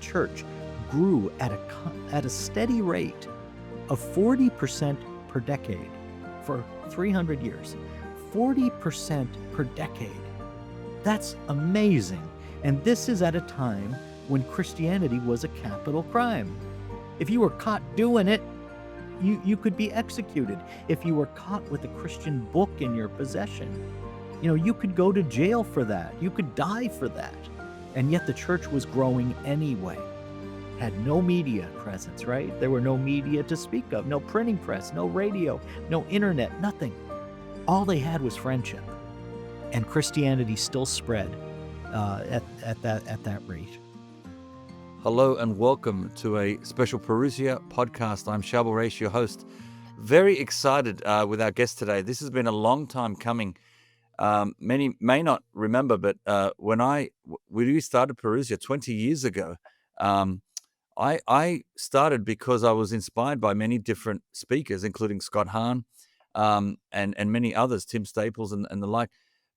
church grew at a steady rate of 40% per decade for 300 years. 40% per decade. That's amazing. And this is at a time when Christianity was a capital crime. If you were caught doing it, you could be executed. If you were caught with a Christian book in your possession, you could go to jail for that. You could die for that. And yet the church was growing anyway. Had no media presence, right? There were no media to speak of, no printing press, no radio, no internet, nothing. All they had was friendship. And Christianity still spread at that rate. Hello and welcome to a special Parousia podcast. I'm Charbel, your host. Very excited with our guest today. This has been a long time coming. Many may not remember, but when we started Parousia 20 years ago, I started because I was inspired by many different speakers, including Scott Hahn and many others, Tim Staples and the like.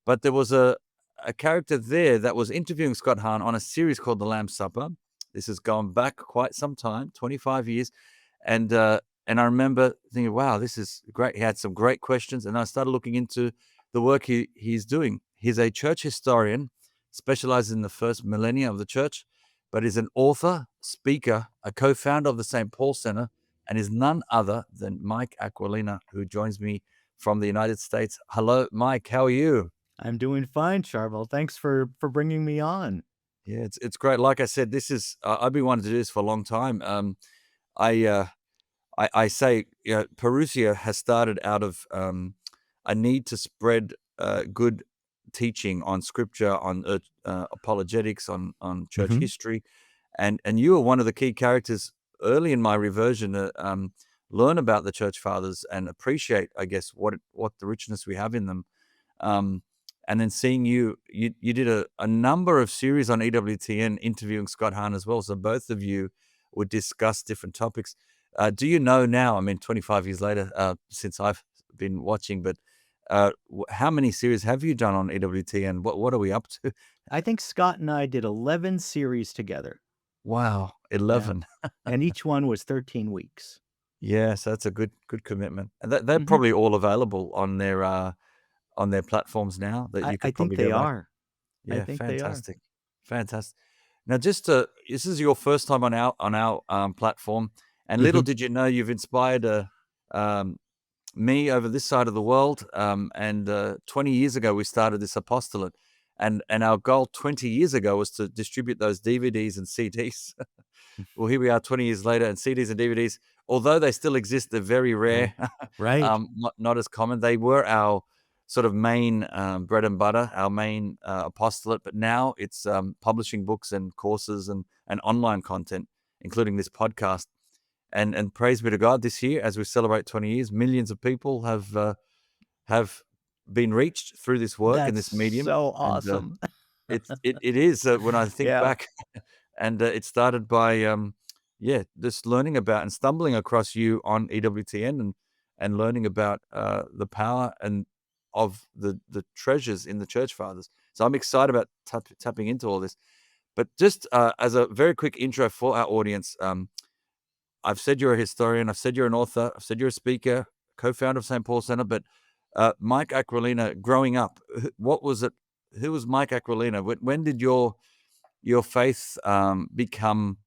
But there was a character there that was interviewing Scott Hahn on a series called The Lamb's Supper. This has gone back quite some time, 25 years. And I remember thinking, wow, this is great. He had some great questions. And I started looking into the work he's doing. He's a church historian, specializes in the first millennia of the church, but is an author, speaker, a co-founder of the St. Paul Center, and is none other than Mike Aquilina, who joins me from the United States. Hello, Mike. How are you? I'm doing fine, Charbel. Thanks for bringing me on. Yeah, it's great. Like I said, this is I've been wanting to do this for a long time. I say Parousia has started out of a need to spread good teaching on scripture, on apologetics, on church history, and you were one of the key characters early in my reversion to learn about the church fathers and appreciate, I guess, what the richness we have in them. And then seeing you did a number of series on EWTN interviewing Scott Hahn as well. So both of you would discuss different topics. Do you know now, 25 years later, since I've been watching, but how many series have you done on EWTN? What are we up to? I think Scott and I did 11 series together. Wow, 11. Yeah. And each one was 13 weeks. Yes, that's a good commitment. And they're probably all available on their platforms now that you could probably think they go back. are. Yeah, I think fantastic. Fantastic. Now, this is your first time on our platform, and little did you know you've inspired me over this side of the world. And 20 years ago, we started this apostolate, and our goal 20 years ago was to distribute those DVDs and CDs. Well, here we are 20 years later, and CDs and DVDs, although they still exist, they're very rare, right? not as common. They were our sort of main bread and butter, our main apostolate, but now it's publishing books and courses and online content, including this podcast. And praise be to God, this year, as we celebrate 20 years, millions of people have been reached through this work and this medium. So awesome. And, it is when I think back, and it started by just learning about and stumbling across you on EWTN and learning about the power and of the treasures in the church fathers. So I'm excited about tapping into all this. But just as a very quick intro for our audience, I've said you're a historian, I've said you're an author, I've said you're a speaker, co-founder of St. Paul Center, but Mike Aquilina, growing up, what was it? Who was Mike Aquilina? When did your faith become,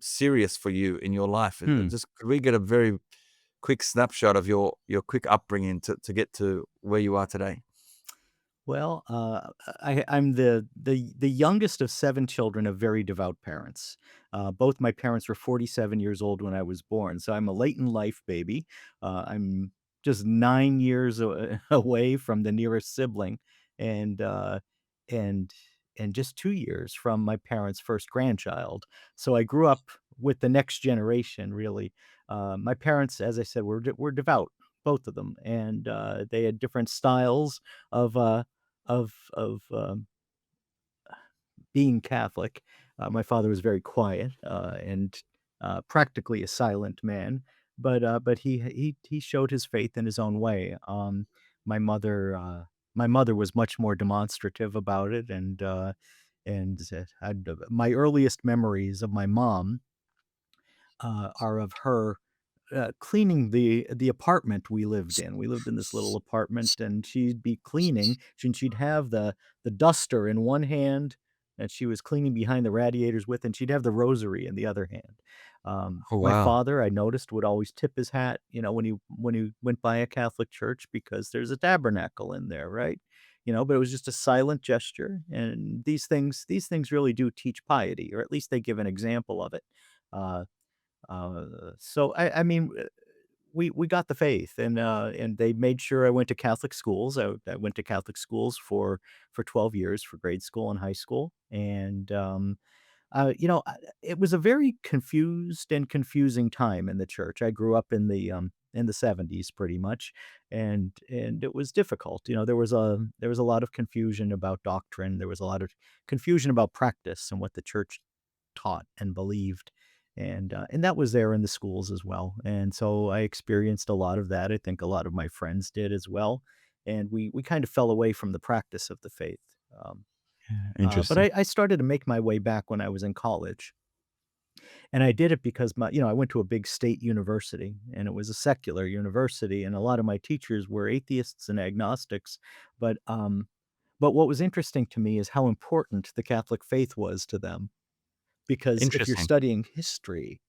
serious for you in your life? Just could we get a very quick snapshot of your quick upbringing to get to where you are today? Well, I'm the youngest of 7 children of very devout parents. Both my parents were 47 years old when I was born, so I'm a late in life baby. I'm just 9 years away from the nearest sibling, and just 2 years from my parents' first grandchild. So I grew up with the next generation, really. My parents, as I said, were devout, both of them, and they had different styles of being Catholic. My father was very quiet and practically a silent man, but he showed his faith in his own way. My mother was much more demonstrative about it, and And my earliest memories of my mom are of her cleaning the apartment we lived in. We lived in this little apartment, and she'd be cleaning, and she'd have the duster in one hand that she was cleaning behind the radiators with, and she'd have the rosary in the other hand. Oh, My wow. father, I noticed, would always tip his hat, when he went by a Catholic church because there's a tabernacle in there, right? But it was just a silent gesture, and these things really do teach piety, or at least they give an example of it. Uh, so I mean, we got the faith, and they made sure I went to Catholic schools. I went to Catholic schools for 12 years for grade school and high school, and it was a very confused and confusing time in the church. I grew up in the 70s pretty much, and it was difficult. There was a lot of confusion about doctrine. There was a lot of confusion about practice and what the church taught and believed. And that was there in the schools as well. And so I experienced a lot of that. I think a lot of my friends did as well. And we kind of fell away from the practice of the faith. Um, but Interesting. I started to make my way back when I was in college. And I did it because I went to a big state university, and it was a secular university. And a lot of my teachers were atheists and agnostics. But what was interesting to me is how important the Catholic faith was to them, because if you're Interesting. studying history,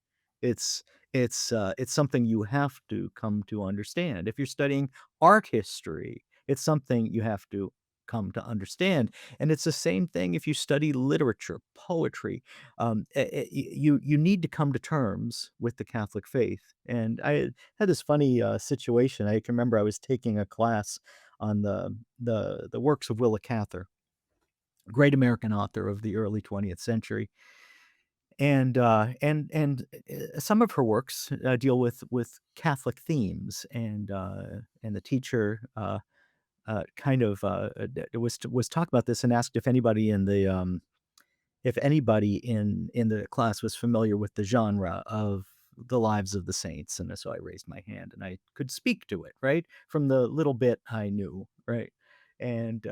it's it's something you have to come to understand. If you're studying art history, it's something you have to come to understand, and it's the same thing if you study literature, poetry. You need to come to terms with the Catholic faith, and I had this funny, situation. I can remember I was taking a class on the works of Willa Cather, great American author of the early 20th century, and some of her works deal with Catholic themes, and the teacher kind of was talking about this and asked if anybody in the class was familiar with the genre of the lives of the saints. And so I raised my hand and I could speak to it, right? From the little bit I knew, right? And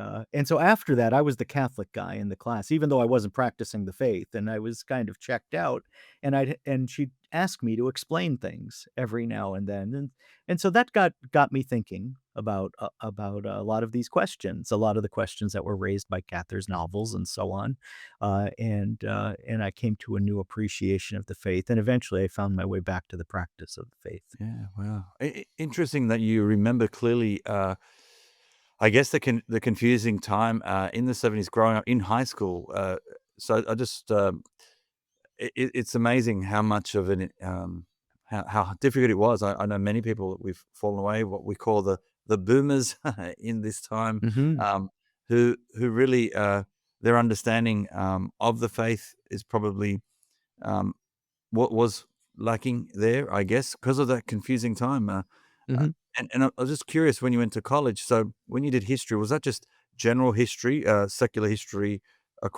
so after that, I was the Catholic guy in the class, even though I wasn't practicing the faith, and I was kind of checked out. And she'd ask me to explain things every now and then, and so that got me thinking about a lot of these questions, a lot of the questions that were raised by Cather's novels and so on. And I came to a new appreciation of the faith, and eventually I found my way back to the practice of the faith. Yeah, wow. Interesting that you remember clearly, I guess the confusing time, in the '70s growing up in high school, so I just, it's amazing how much of an, how difficult it was. I know many people that we've fallen away, what we call the boomers in this time, Mhm. um, who really, their understanding, of the faith is probably, um, what was lacking there, I guess, because of that confusing time, uh, Mhm. and I was just curious when you went to college, so when you did history, was that just general history, secular history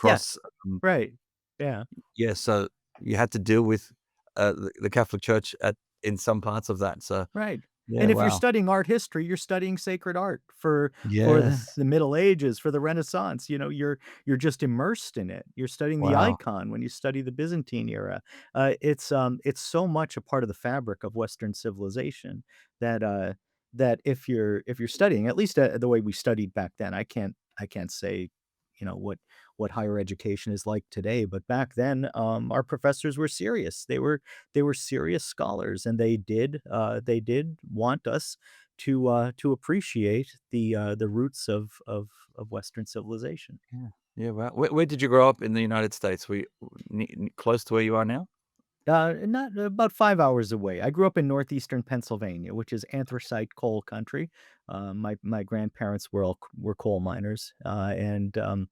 Yeah, across, um right. Yeah. yeah, so you had to deal with, the Catholic Church at in some parts of that, so Right. yeah, And if you're wow. studying art history, you're studying sacred art for Yes. the Middle Ages, for the Renaissance. You're just immersed in it. You're studying the Wow. icon when you study the Byzantine era. It's so much a part of the fabric of Western civilization that that if you're studying, at least the way we studied back then, I can't say what higher education is like today, but back then our professors were serious. They were serious scholars, and they did want us to appreciate the roots of Western civilization. Yeah. Yeah, wow. Where did you grow up in the United States? Were you close to where you are now? Not about 5 hours away. I grew up in northeastern Pennsylvania, which is anthracite coal country. My grandparents were coal miners, and I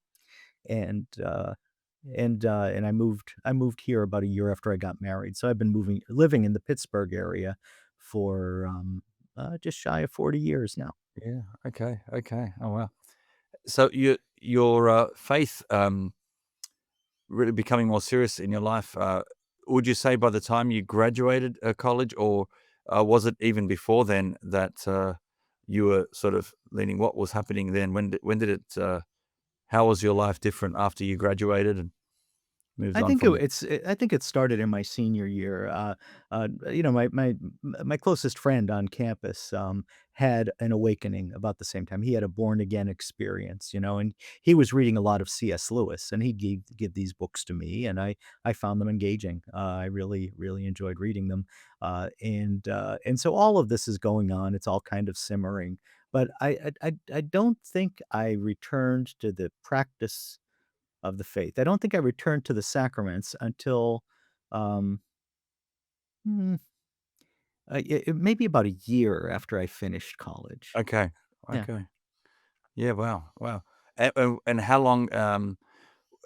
moved here about a year after I got married. So I've been living in the Pittsburgh area for just shy of 40 years now. Yeah, okay, okay. Oh, wow. So your, faith, really becoming more serious in your life, would you say by the time you graduated, college, or, was it even before then that, you were sort of leaning what was happening then? When did it, how was your life different after you graduated and moved I on think from? I think it started in my senior year. My closest friend on campus had an awakening about the same time. He had a born again experience, and he was reading a lot of C.S. Lewis, and he'd give these books to me, and I found them engaging. I really enjoyed reading them, and so all of this is going on. It's all kind of simmering, but I don't think I returned to the practice of the faith. I don't think I returned to the sacraments until, um, mm, maybe about a year after I finished college. Okay, Yeah. okay. Yeah, wow, wow. And how long,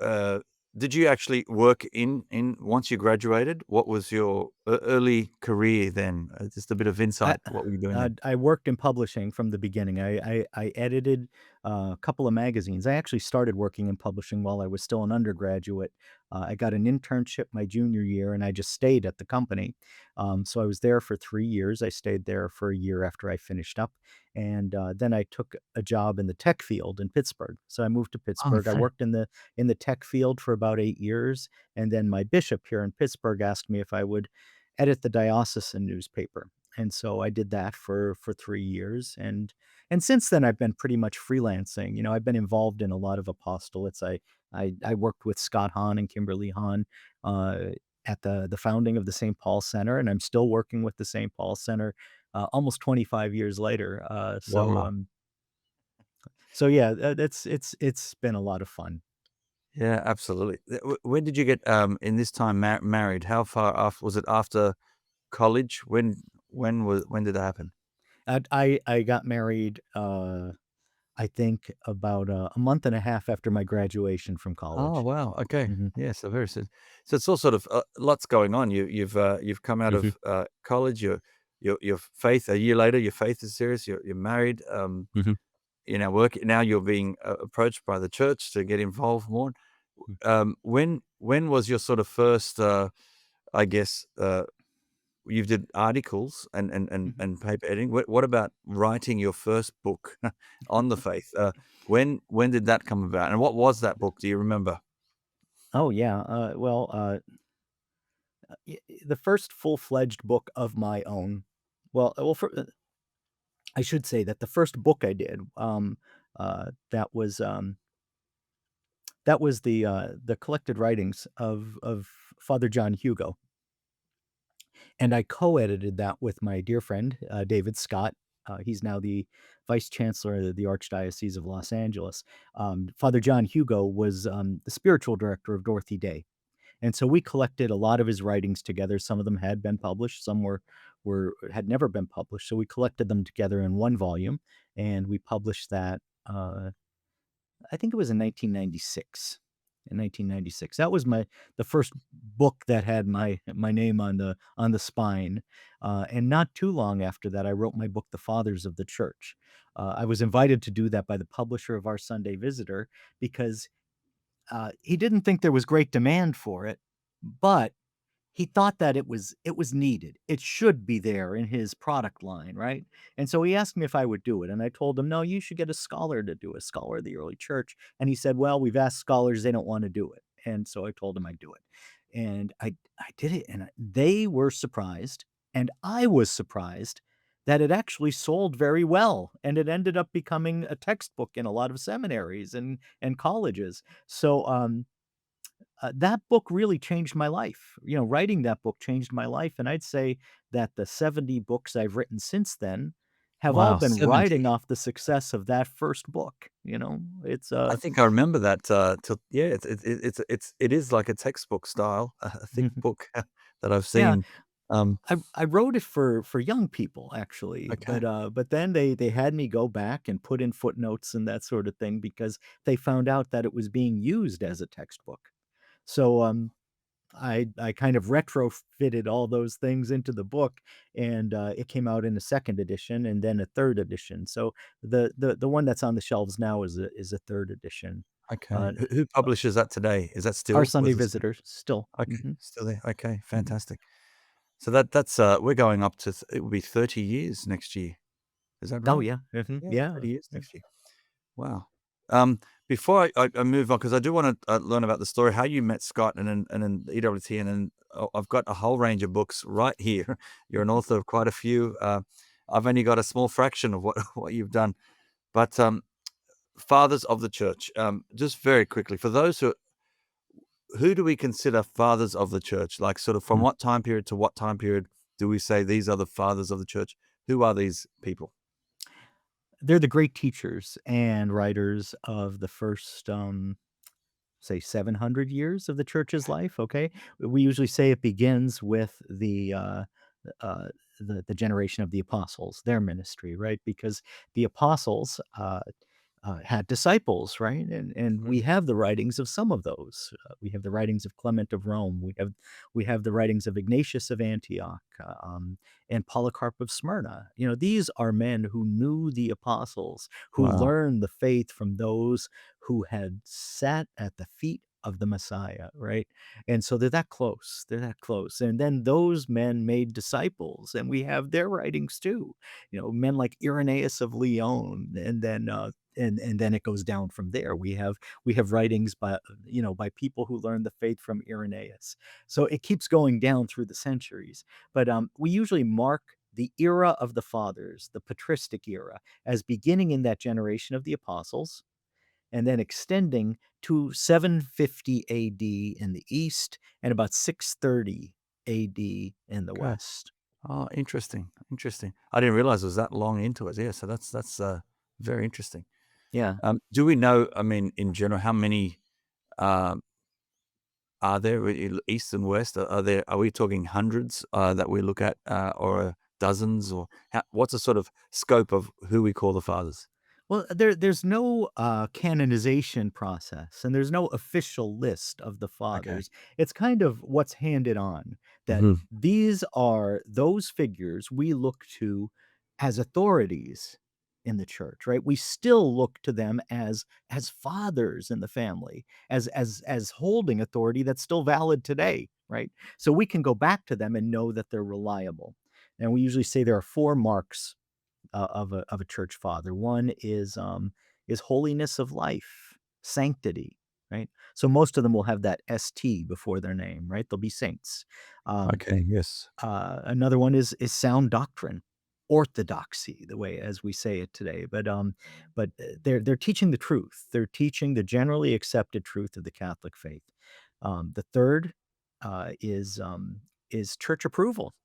uh, did you actually work in once you graduated? What was your early career then? Just a bit of I insight. What were you doing then? I worked in publishing from the beginning. I edited a couple of magazines. I actually started working in publishing while I was still an undergraduate. I got an internship my junior year, and I just stayed at the company. So I was there for 3 years. I stayed there for a year after I finished up, and then I took a job in the tech field in Pittsburgh. So I moved to Oh, Pittsburgh. I okay. worked in the tech field for about 8 years, and then my bishop here in Pittsburgh asked me if I would edit the diocesan newspaper. And so I did that for 3 years, and since then, I've been pretty much freelancing. I've been involved in a lot of apostolates. I worked with Scott Hahn and Kimberly Hahn, uh, at the founding of the St. Paul Center, and I'm still working with the St. Paul Center, almost 25 years later. Wow. So yeah, it's been a lot of fun. Yeah, absolutely. When did you get, in this time married? How far off was it after college? When did that happen? I got married, I think about a month and a half after my graduation from Oh, college. wow, okay. Mhm, Yeah, so very soon. So it's all sort of, lots going on. You've come out mhm, of, college, your faith a year later, your faith is serious, you're married, mhm, work now you're being, approached by the church to get involved more. When was your sort of first, I guess, you did articles mhm. and paper editing. What about writing your first book on the faith? When did that come about, and what was that book? Do you remember? Oh, yeah, the first full-fledged book of my own for I should say that the first book I did, uh, that was, um, that was the collected writings of Father John Hugo, and I co-edited that with my dear friend, David Scott. He's now the vice chancellor of the Archdiocese of Los Angeles. Father John Hugo was, the spiritual director of Dorothy Day. And so we collected a lot of his writings together. Some of them had been published, some were had never been published. So we collected them together in one volume, and we published that. I think it was in 1996. In 1996, that was the first book that had my name on the spine. And not too long after that, I wrote my book, The Fathers of the Church. I was invited to do that by the publisher of Our Sunday Visitor because he didn't think there was great demand for it, but he thought that it was needed. It should be there in his product line, right? And so he asked me if I would do it, and I told him, "No, you should get a scholar to do a scholar of the early church." And he said, "Well, we've asked scholars, they don't wanna do it." And so I told him I'd do it. And I did it, and they were surprised, and I was surprised that it actually sold very well, and it ended up becoming a textbook in a lot of seminaries and colleges. So, that book really changed my life. Writing that book changed my life, and I'd say that the 70 books I've written since then have all Wow, been 70. riding off the success of that first book. It's I think I remember that, yeah, it is like a textbook style, a thick book that I've yeah, seen. I wrote it for young people actually, Okay. but then they had me go back and put in footnotes and that sort of thing because they found out that it was being used as a textbook. So, I kind of retrofitted all those things into the book, and, it came out in a 2nd edition and then a 3rd edition. So the one that's on the shelves now is a 3rd edition. Okay. Uh, Who publishes that today? Is that Our still Sunday with the same? Visitors still. Okay, Mhm, still there. Okay, mhm, fantastic. So that's, we're going up to it will be 30 years next year. Is that oh, right? yeah, mhm, Yeah, yeah, 30 years yeah. next year. Wow. Before I move on, because I do want to learn about the story, how you met Scott and then EWTN, and I've got a whole range of books right here. You're an author of quite a few. I've only got a small fraction of what what you've done, but fathers of the church. Just very quickly, for those who do we consider fathers of the church? Like, sort of, from Mm. what time period to what time period do we say these are the fathers of the church? Who are these people? They're the great teachers and writers of the first, say 700 years of the church's life. Okay, we usually say it begins with uh, the generation of the apostles, their ministry, right? Because the apostles had disciples, right? And Mhm. we have the writings of some of those. We have the writings of Clement of Rome. We have the writings of Ignatius of Antioch, and Polycarp of Smyrna. These are men who knew the apostles, who Wow. learned the faith from those who had sat at the feet of the Messiah, right? And so they're that close. They're that close. And then those men made disciples, and we have their writings too. Men like Irenaeus of Lyon, and then it goes down from there. We have writings by people who learned the faith from Irenaeus. So it keeps going down through the centuries. But we usually mark the era of the fathers, the patristic era, as beginning in that generation of the apostles and then extending to 750 AD in the East and about 630 AD in the Okay. West. Oh, interesting. Interesting. I didn't realize it was that long into it. Yeah, so that's very interesting. Yeah. Do we know, I mean, in general, how many um, are there East and West? Are we talking hundreds that we look at, or dozens, or what's the sort of scope of who we call the fathers? Well, there's no canonization process, and there's no official list of the Okay. fathers. It's kind of what's handed on that Hmm. these are those figures we look to as authorities in the church, right? We still look to them as fathers in the family, as holding authority that's still valid today, right? So we can go back to them and know that they're reliable. And we usually say there are four marks of a church father. One is holiness of life, sanctity, right? So most of them will have that st before their name, right? They'll be saints. Um, Okay. Yes. Another one is sound doctrine, orthodoxy, the way as we say it today. But they're teaching the truth. They're teaching the generally accepted truth of the Catholic faith. The third uh, is is church approval,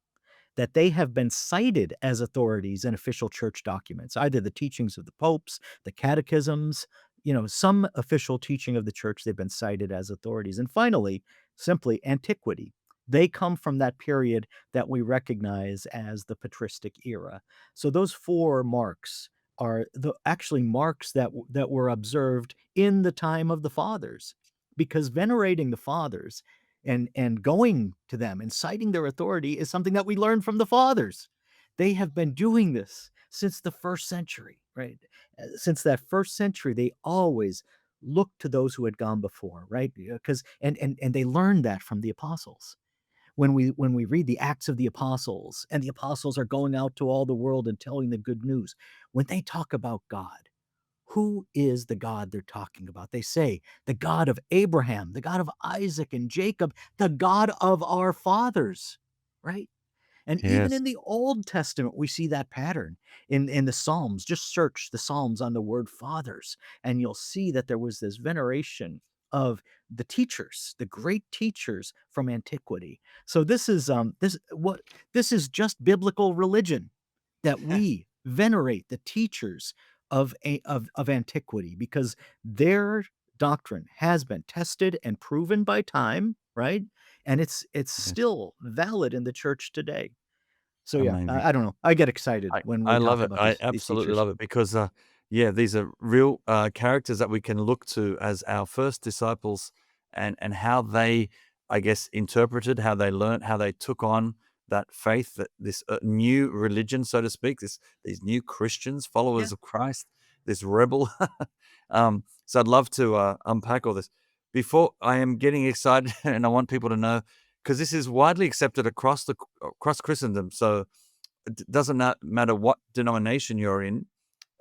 that they have been cited as authorities in official church documents, either the teachings of the popes, the catechisms, some official teaching of the church, they've been cited as authorities. And finally, simply antiquity. They come from that period that we recognize as the patristic era. So those four marks are actually marks that were observed in the time of the fathers, because venerating the fathers and going to them and citing their authority is something that we learn from the fathers. They have been doing this since the first century, right? Since that first century, they always looked to those who had gone before, right? Because and they learned that from the apostles. When we read the Acts of the Apostles, and the apostles are going out to all the world and telling the good news, when they talk about God, who is the God they're talking about? They say, the God of Abraham, the God of Isaac and Jacob, the God of our fathers, right? And even Yes. in the Old Testament, we see that pattern in the Psalms. Just search the Psalms on the word fathers, and you'll see that there was this veneration of the teachers, the great teachers from antiquity. So this is just biblical religion, that we venerate the teachers of antiquity, because their doctrine has been tested and proven by time, right? And it's Yes. still valid in the church today. So yeah, Amazing. I don't know. I get excited when I we love talk it. about I these absolutely teachers. love it because, yeah, these are real characters that we can look to as our first disciples, and how they, I guess, interpreted, how they learnt, how they took on that faith, that this new religion, so to speak, these new Christians, Yeah. followers of Christ, this rebel. So I'd love to unpack all this. Before I am getting excited, and I want people to know, because this is widely accepted across Christendom. So it doesn't matter what denomination you're in.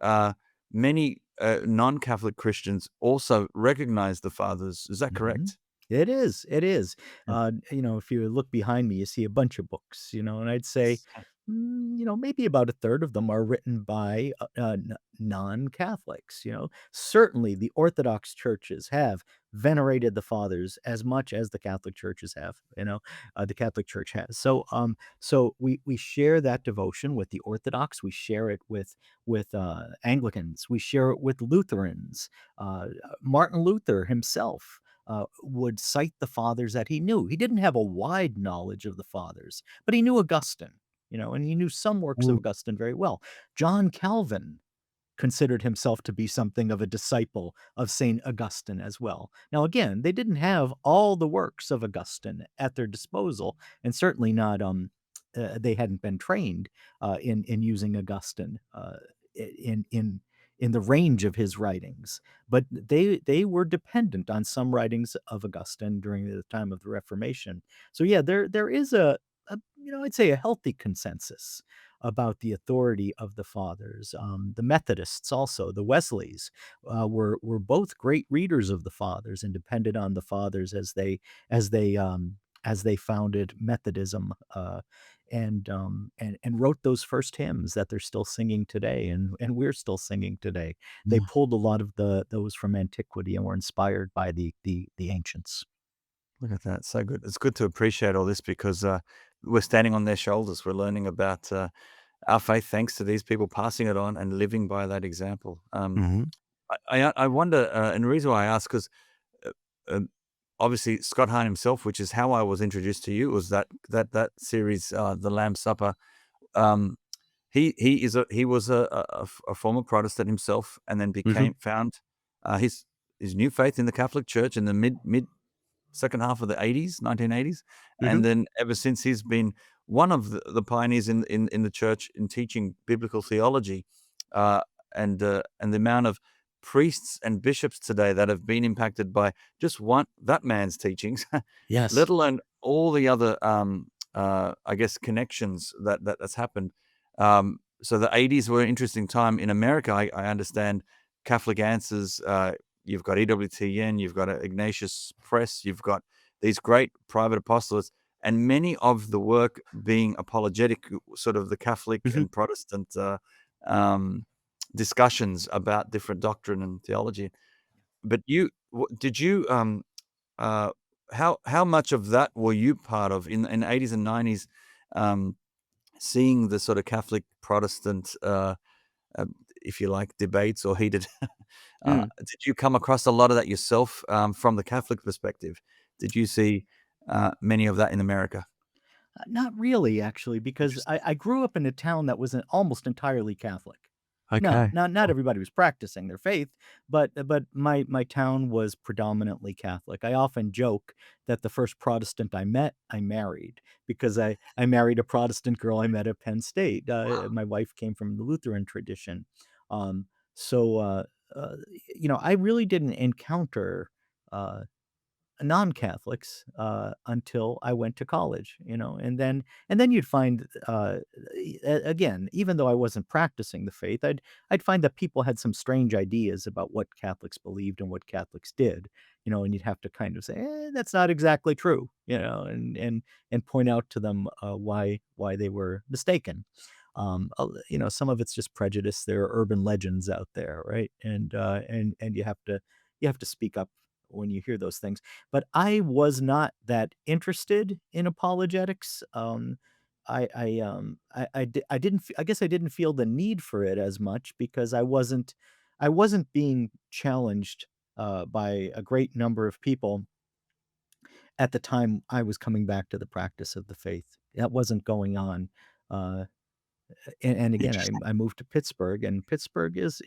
Uh, Many non-Catholic Christians also recognize the fathers. Is that Mhm. correct? It is, it is. Yeah. If you look behind me, you see a bunch of books, and I'd say, Yes. maybe about a third of them are written by non-Catholics. Certainly the Orthodox churches have venerated the fathers as much as the Catholic churches have. The Catholic Church has. So we share that devotion with the Orthodox. We share it with Anglicans. We share it with Lutherans. Martin Luther himself would cite the fathers that he knew. He didn't have a wide knowledge of the fathers, but he knew Augustine, and he knew some works of Mm. Augustine very well. John Calvin considered himself to be something of a disciple of St. Augustine as well. Now, again, they didn't have all the works of Augustine at their disposal, and certainly not they hadn't been trained in using Augustine in the range of his writings, but they were dependent on some writings of Augustine during the time of the Reformation. So yeah, there is I'd say a healthy consensus about the authority of the fathers. The Methodists also, the Wesleys, were both great readers of the fathers and depended on the fathers as they as they founded Methodism, and wrote those first hymns that they're still singing today, and we're still singing today. They Yeah. pulled a lot of those from antiquity and were inspired by the ancients. Look at that. So good. It's good to appreciate all this because we're standing on their shoulders. We're learning about our faith thanks to these people passing it on and living by that example. Mhm. I wonder, and the reason why I ask, because uh, um, obviously Scott Hahn himself, which is how I was introduced to you, was that series, The Lamb's Supper. Um, he was a former Protestant himself, and then Mhm. found his new faith in the Catholic Church in the mid second half of the 80s, 1980s, Mhm. and then ever since he's been one of the pioneers in the church in teaching biblical theology, uh, and the amount of priests and bishops today that have been impacted by just one that man's teachings, Yes. let alone all the other, I guess, connections that's happened. So the 80s were an interesting time in America. I understand Catholic Answers. You've got EWTN, you've got Ignatius Press, you've got these great private apostolates, and many of the work being apologetic, sort of the Catholic Mhm. and Protestant um, discussions about different doctrine and theology. But did you uh, how much of that were you part of in the 80s and 90s, um, seeing the sort of Catholic Protestant, uh, if you like, debates or heated. Mm. Did you come across a lot of that yourself, from the Catholic perspective? Did you see many of that in America? Not really, actually, because Interesting. I grew up in a town that was almost entirely Catholic. No, Okay. not everybody was practicing their faith, but my town was predominantly Catholic. I often joke that the first Protestant I married because I married a Protestant girl I met at Penn State. My wife came from the Lutheran tradition. Um, so, uh, I really didn't encounter, uh non-Catholics, until I went to college, and then you'd find, again, even though I wasn't practicing the faith, I'd find that people had some strange ideas about what Catholics believed and what Catholics did, and you'd have to kind of say, that's not exactly true, and point out to them, why they were mistaken. Some of it's just prejudice. There are urban legends out there, right? And you have to speak up when you hear those things. But I was not that interested in apologetics. I didn't I guess I didn't feel the need for it as much because I wasn't being challenged by a great number of people at the time I was coming back to the practice of the faith. That wasn't going on. Uh, and again, I, Interesting. I moved to Pittsburgh, and Pittsburgh is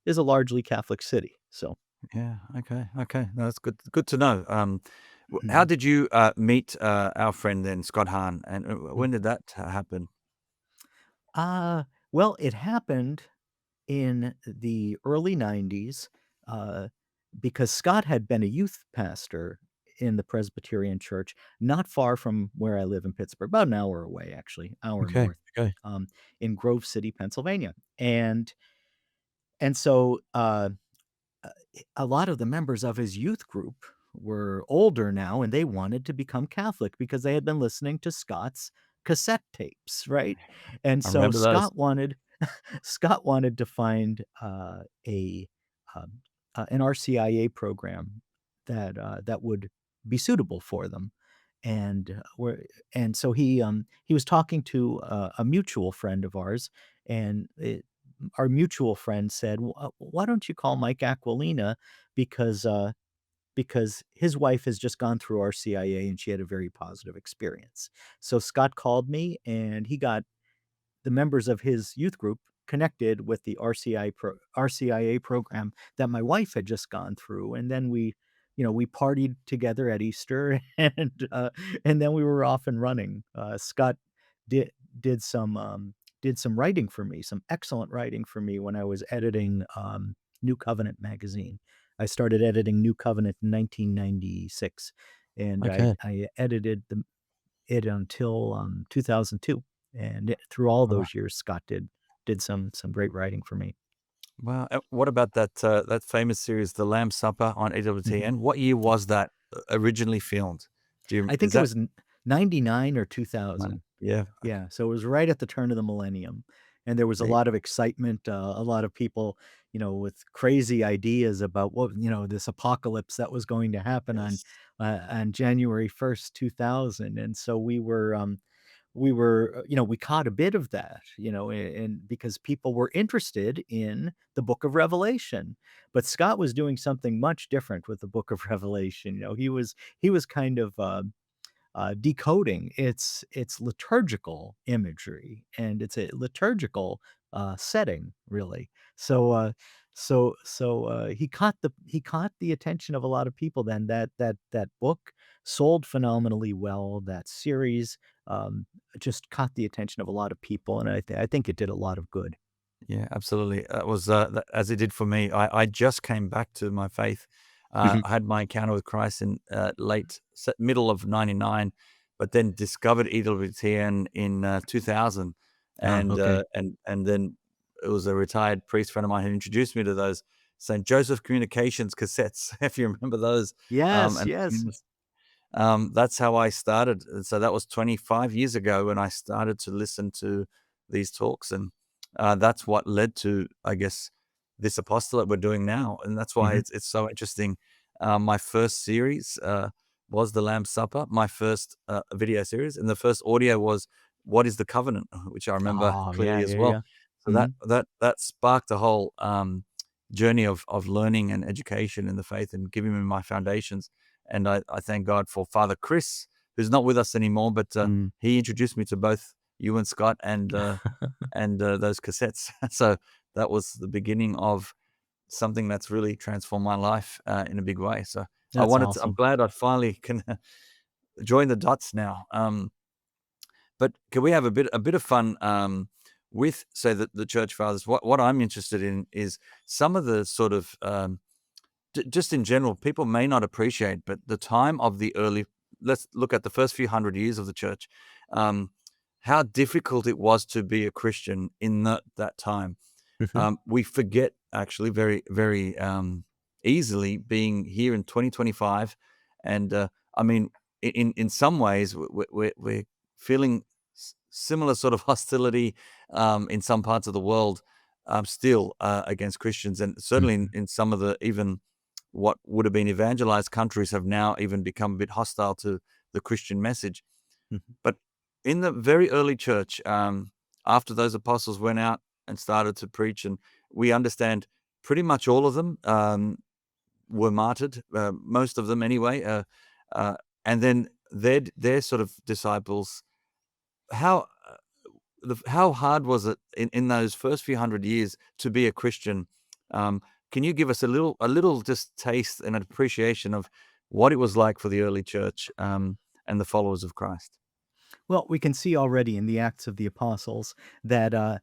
a largely Catholic city. So. Yeah. Okay. Okay. No, that's good to know. How Mhm. did you meet our friend then, Scott Hahn, and when did that happen? Uh, well, it happened in the early 90s, uh, because Scott had been a youth pastor in the Presbyterian church not far from where I live in Pittsburgh, about an hour away, actually, hour Okay. north, Okay. in Grove City, Pennsylvania. And And so, uh, a lot of the members of his youth group were older now, and they wanted to become Catholic because they had been listening to Scott's cassette tapes, right? And I so remember those. Scott wanted to find a um, an RCIA program that would be suitable for them, and so he was talking to a mutual friend of ours, and our mutual friend said, Why don't you call Mike Aquilina because because his wife has just gone through RCIA and she had a very positive experience." So Scott called me, and he got the members of his youth group connected with the RCIA program that my wife had just gone through, and then we partied together at Easter, and then we were off and running. Scott did did some, um did some writing for me, some excellent writing for me when I was editing, New Covenant magazine. I started editing New Covenant in 1996, and Okay. I edited it until, 2002, and through all Wow. those years, Scott did some great writing for me. Wow. What about that famous series, The Lamb Supper on Mhm. EWTN? What year was that originally filmed? I Is think it that was n 99 or 2000. yeah, okay. Yeah, so it was right at the turn of the millennium, and there was a There you lot of go. excitement, a lot of people, with crazy ideas about this apocalypse that was going to happen Yes. on January 1st, 2000, and so we caught a bit of that, and because people were interested in the book of Revelation. But Scott was doing something much different with the book of Revelation. He was kind of decoding its liturgical imagery, and it's a liturgical setting, really. So he caught the attention of a lot of people. Then that book sold phenomenally well. That series um, just caught the attention of a lot of people, and I think it did a lot of good. Yeah, absolutely. That was, as it did for me. I just came back to my faith. Mhm. I had my encounter with Christ in middle of '99, but then discovered EWTN in 2000, Ah, okay. and then it was a retired priest friend of mine who introduced me to those St. Joseph Communications cassettes, if you remember those. Yes, And yes. that's how I started. And so that was 25 years ago when I started to listen to these talks. And that's what led to, I guess, this apostolate we're doing now. And that's why Mhm. it's so interesting. My first series was The Lamb's Supper, my first video series. And the first audio was What is the Covenant, which I remember Oh, yeah, clearly as yeah, well. yeah. So that Mhm. that that sparked a whole journey of learning and education in the faith and giving me my foundations. And I thank God for Father Chris, who's not with us anymore, but Mm. he introduced me to both you and Scott and those cassettes. So that was the beginning of something that's really transformed my life in a big way. So That's I'm awesome. glad I finally can join the dots now. But can we have a bit of fun with, say, the church fathers? What I'm interested in is some of the sort of just in general, people may not appreciate, but the time of the early, let's look at the first few hundred years of the church, um, how difficult it was to be a Christian in that time. Mhm. We forget actually very, very easily being here in 2025. And I mean, in some ways, we're feeling similar sort of hostility in some parts of the world still against Christians. And certainly Mhm. in some of the even what would have been evangelized countries have now even become a bit hostile to the Christian message. Mhm. But in the very early church, after those apostles went out and started to preach, and we understand pretty much all of them were martyred, most of them anyway, uh, and then their sort of disciples. How how hard was it in those first few hundred years to be a Christian? Um, can you give us a little just taste and an appreciation of what it was like for the early church and the followers of Christ? Well, we can see already in the Acts of the Apostles that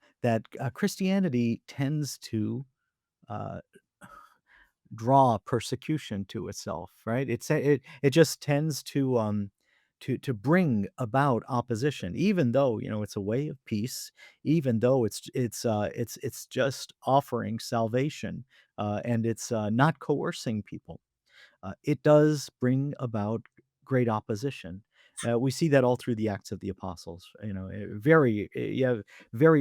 Christianity tends to uh, draw persecution to itself, right? It just tends to bring about opposition, even though it's a way of peace, even though it's just offering salvation, and it's not coercing people. It does bring about great opposition. We see that all through the Acts of the Apostles. Very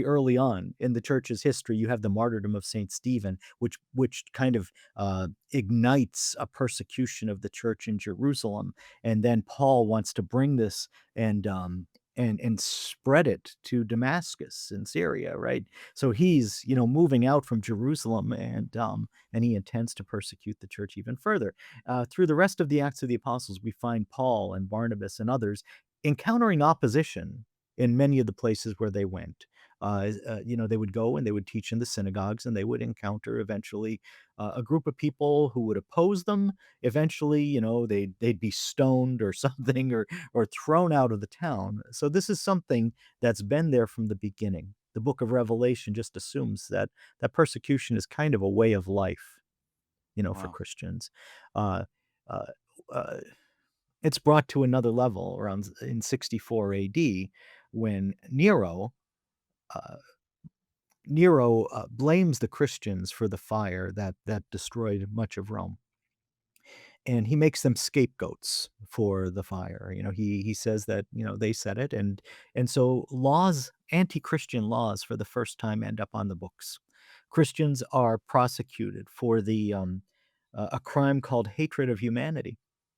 early on in the church's history, you have the martyrdom of Saint Stephen, which kind of ignites a persecution of the church in Jerusalem, and then Paul wants to bring this and and spread it to Damascus in Syria, right? So he's moving out from Jerusalem, and he intends to persecute the church even further. Through the rest of the Acts of the Apostles, we find Paul and Barnabas and others encountering opposition in many of the places where they went. They would go and they would teach in the synagogues, and they would encounter eventually a group of people who would oppose them. Eventually, they'd be stoned or something, or thrown out of the town. So this is something that's been there from the beginning. The book of Revelation just assumes that persecution is kind of a way of life, for Wow. Christians. Uh, uh, uh, it's brought to another level around in 64 AD, when uh, Nero blames the Christians for the fire that destroyed much of Rome, and he makes them scapegoats for the fire. He says that they set it, and so laws, anti-Christian laws, for the first time end up on the books. Christians are prosecuted for a crime called hatred of humanity.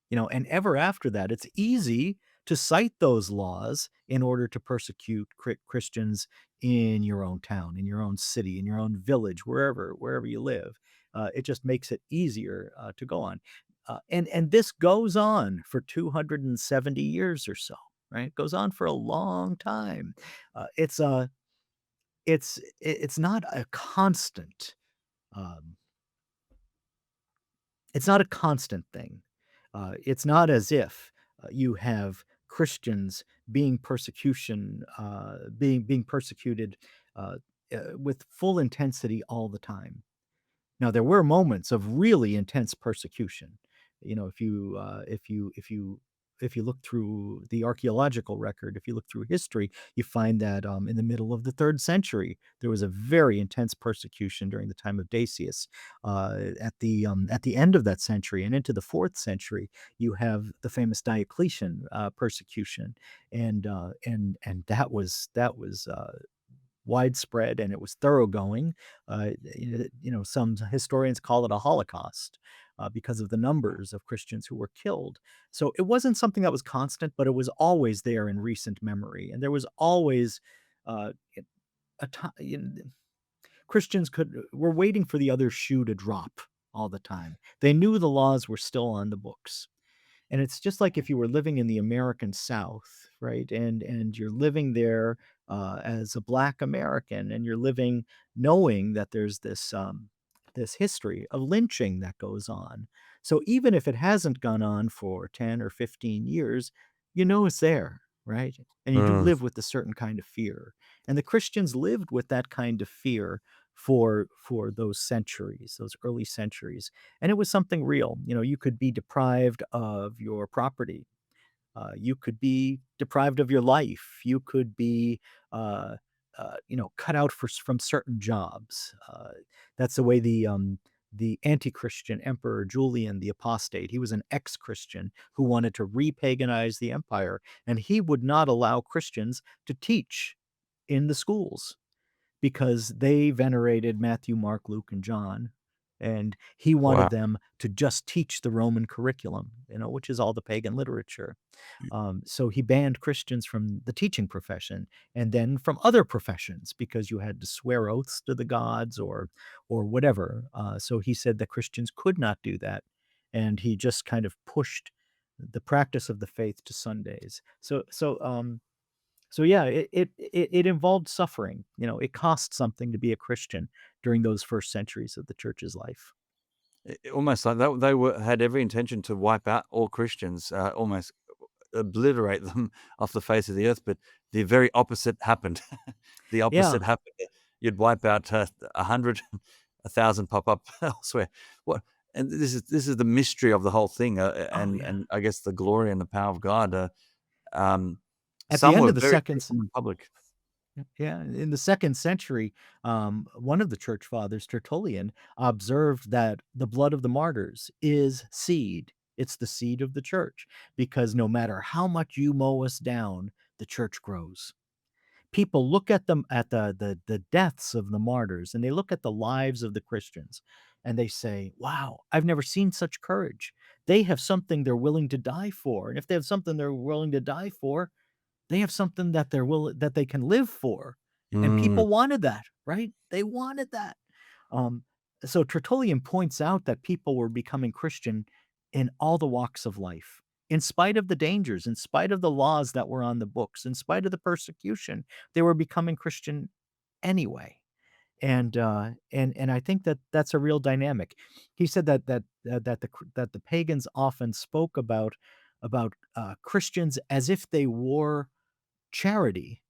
And ever after that, it's easy to cite those laws in order to persecute Christians in your own town, in your own city, in your own village, wherever you live. It just makes it easier to go on. And this goes on for 270 years or so, right? It goes on for a long time. It's not a constant. Um, it's not a constant thing. It's not as if you have Christians being persecuted uh, with full intensity all the time. Now, there were moments of really intense persecution. If you look through the archaeological record, if you look through history, you find that in the middle of the 3rd century, there was a very intense persecution during the time of Decius. At the end of that century and into the 4th century, you have the famous Diocletian persecution, and that was widespread, and it was thoroughgoing. Some historians call it a Holocaust because of the numbers of Christians who were killed. So it wasn't something that was constant, but it was always there in recent memory, and there was always uh, a time. Christians were waiting for the other shoe to drop all the time. They knew the laws were still on the books. And it's just like if you were living in the American South, right? And you're living there as a Black American, and you're living knowing that there's this history of lynching that goes on. So even if it hasn't gone on for 10 or 15 years, it's there, right? And you do Mm. live with a certain kind of fear. And the Christians lived with that kind of fear for those centuries, those early centuries, and it was something real. You could be deprived of your property. You could be deprived of your life. You could be, uh, cut out from certain jobs. That's the way the anti-Christian emperor Julian the Apostate. He was an ex-Christian who wanted to repaganize the empire, and he would not allow Christians to teach in the schools because they venerated Matthew, Mark, Luke, and John. And he Wow. wanted them to just teach the Roman curriculum, which is all the pagan literature. So he banned Christians from the teaching profession, and then from other professions, because you had to swear oaths to the gods or whatever. So he said that Christians could not do that, and he just kind of pushed the practice of the faith to Sundays. So yeah, it involved suffering. It cost something to be a Christian during those first centuries of the church's life. Almost like that, they had every intention to wipe out all Christians, almost obliterate them off the face of the earth, but the very opposite happened. The Yeah. opposite happened. You'd wipe out 100, 1,000 pop up elsewhere. What? And this is the mystery of the whole thing, Oh and yeah. I guess the glory and the power of God. Um, At the some end were of the very second critical in public. Yeah, in the second century, one of the church fathers, Tertullian, observed that the blood of the martyrs is seed. It's the seed of the church because no matter how much you mow us down, the church grows. People look at them at the deaths of the martyrs and they look at the lives of the Christians and they say, "Wow, I've never seen such courage. They have something they're willing to die for. And if they have something they're willing to die for, they have something that they can live for, and Mm, people wanted that, right? They wanted that. Um, so Tertullian points out that people were becoming Christian in all the walks of life, in spite of the dangers, in spite of the laws that were on the books, in spite of the persecution, they were becoming Christian anyway. And I think that that's a real dynamic. He said that the pagans often spoke about Christians as if they wore charity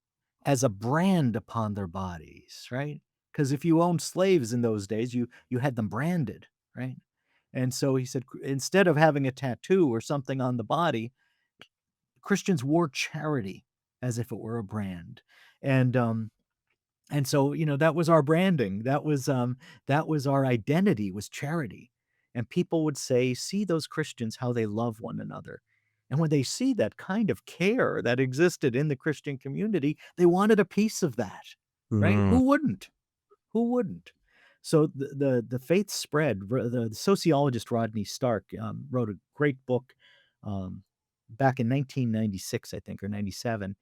as a brand upon their bodies, right? Because if you owned slaves in those days, you had them branded, right? And so he said, instead of having a tattoo or something on the body, Christians wore charity as if it were a brand. And and so, that was our branding. That was our identity, was charity. And people would say, "See those Christians, how they love one another." And when they see that kind of care that existed in the Christian community, they wanted a piece of that, right? mm, Who wouldn't? Who wouldn't? So the faith spread. The sociologist Rodney Stark wrote a great book um, back in 1996, I think, or 97,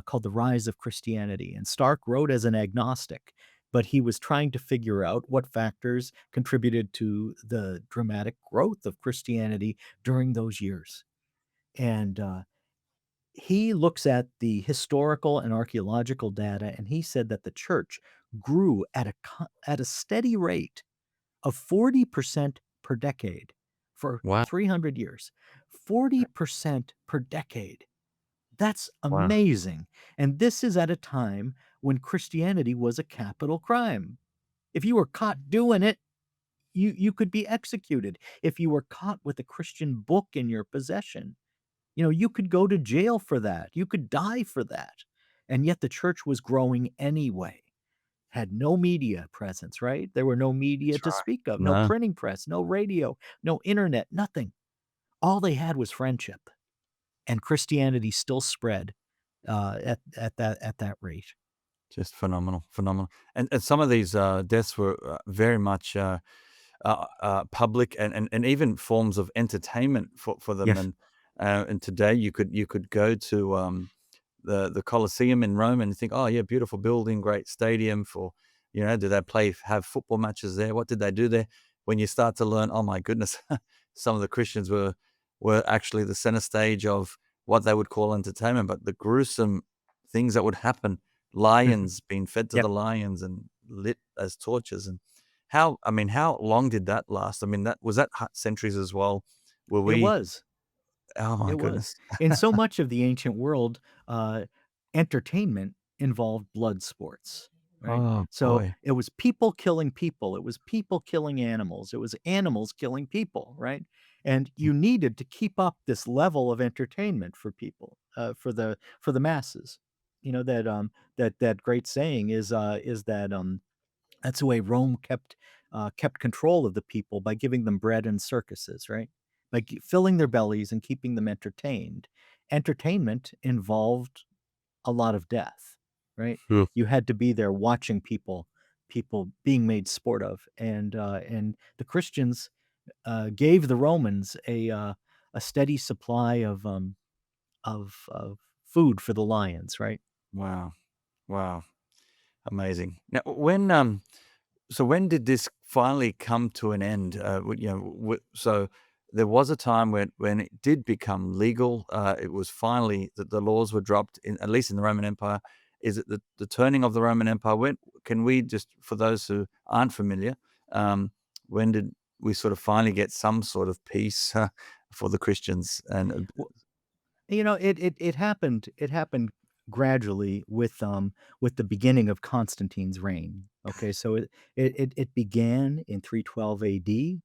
called "The Rise of Christianity." And Stark wrote as an agnostic, but he was trying to figure out what factors contributed to the dramatic growth of Christianity during those years. And he looks at the historical and archaeological data, and he said that the church grew at a steady rate of 40% per decade for wow, 300 years. 40% per decade. That's wow, amazing. And this is at a time when Christianity was a capital crime. If you were caught doing it, you could be executed. If you were caught with a Christian book in your possession, you could go to jail for that. You could die for that. And yet the church was growing anyway. Had no media presence, right? There were no media that's to right. speak of, no No, printing press, no radio, no internet, nothing. All they had was friendship, and Christianity still spread at that rate. just phenomenal, phenomenal. And some of these deaths were very much public and even forms of entertainment for them. Yes. And today you could go to the Colosseum in Rome and think, oh yeah, beautiful building, great stadium for, do they have football matches there? What did they do there? When you start to learn, oh my goodness, some of the Christians were actually the center stage of what they would call entertainment, but the gruesome things that would happen, Mhm. lions being fed to Yep. the lions and lit as torches, and how long did that last? I mean, that was that centuries as well. Were It we? was. Oh my It was. goodness. In so much of the ancient world, entertainment involved blood sports, right? Oh So boy. it was people killing people. It was people killing animals. It was animals killing people, right? And you needed to keep up this level of entertainment for people, for the masses. That great saying is that that's the way Rome kept control of the people by giving them bread and circuses, right? By filling their bellies and keeping them entertained. Entertainment involved a lot of death, right? Phew. You had to be there watching people being made sport of, and the Christians gave the Romans a steady supply of food for the lions, right? Wow. Wow. Amazing. Now, so when did this finally come to an end? So there was a time when it did become legal. It was finally that the laws were dropped, at least in the Roman Empire. Is it the turning of the Roman Empire? When can we just, for those who aren't familiar, um, when did we sort of finally get some sort of peace for the Christians? And It happened gradually with the beginning of Constantine's reign. Okay, so it began in 312 AD.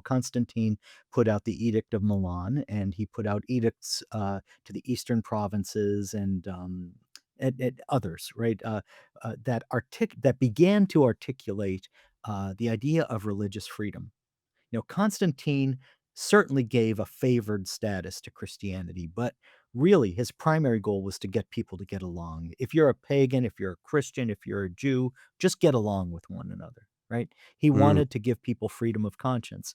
Constantine put out the Edict of Milan, and he put out edicts to the eastern provinces and others, right? That began to articulate the idea of religious freedom. Constantine certainly gave a favored status to Christianity, but really his primary goal was to get people to get along. If you're a pagan, if you're a Christian, if you're a Jew, just get along with one another, right? He Mm. wanted to give people freedom of conscience.